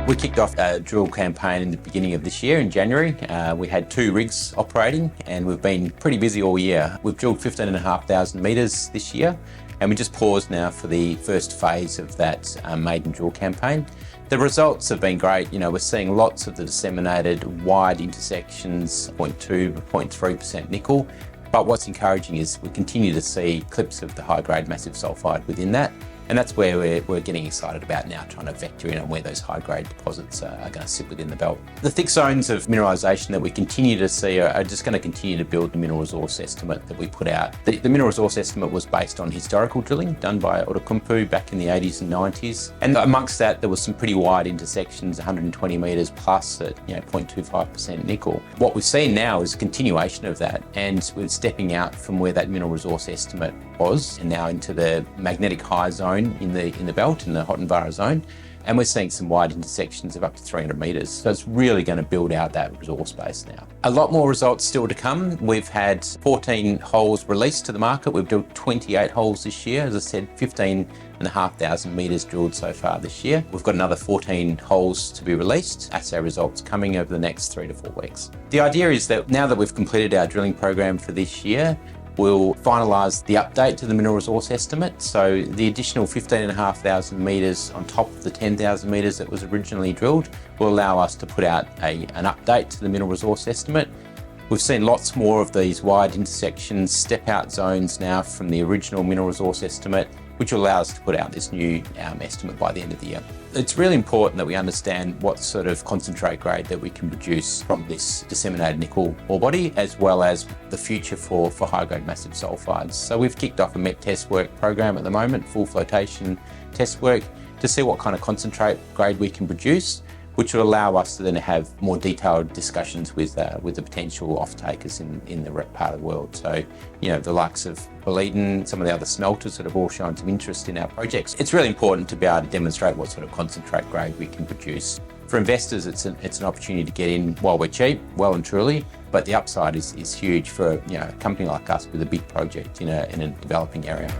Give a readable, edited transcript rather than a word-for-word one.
We kicked off a drill campaign in the beginning of this year in January. We had 2 rigs operating and we've been pretty busy all year. We've drilled 15,500 metres this year and we just paused now for the first phase of that maiden drill campaign. The results have been great. You know, we're seeing lots of the disseminated wide intersections, 0.2 to 0.3% nickel. But what's encouraging is we continue to see clips of the high-grade massive sulfide within that. And that's where we're getting excited about now, trying to vector in on where those high-grade deposits are going to sit within the belt. The thick zones of mineralisation that we continue to see are just going to continue to build the mineral resource estimate that we put out. The mineral resource estimate was based on historical drilling done by Outokumpu back in the 80s and 90s. And amongst that, there was some pretty wide intersections, 120 metres plus at 0.25% nickel. What we've seen now is a continuation of that, and we're stepping out from where that mineral resource estimate was and now into the magnetic high zone in the belt, in the Hottenvara zone, and we're seeing some wide intersections of up to 300 metres. So it's really going to build out that resource base now. A lot more results still to come. We've had 14 holes released to the market. We've drilled 28 holes this year. As I said, 15,500 metres drilled so far this year. We've got another 14 holes to be released. Assay results coming over the next 3 to 4 weeks. The idea is that now that we've completed our drilling program for this year, we'll finalise the update to the mineral resource estimate. So the additional 15,500 metres on top of the 10,000 metres that was originally drilled will allow us to put out an update to the mineral resource estimate. We've seen lots more of these wide intersections, step out zones now from the original mineral resource estimate, which will allow us to put out this new estimate by the end of the year. It's really important that we understand what sort of concentrate grade that we can produce from this disseminated nickel ore body, as well as the future for high-grade massive sulfides. So we've kicked off a MET test work program at the moment, full flotation test work, to see what kind of concentrate grade we can produce, which will allow us to then have more detailed discussions with the potential off-takers in the part of the world. So, the likes of Boliden, some of the other smelters that have all shown some interest in our projects. It's really important to be able to demonstrate what sort of concentrate grade we can produce. For investors, it's an opportunity to get in while we're cheap, well and truly, but the upside is huge for a company like us with a big project in a developing area.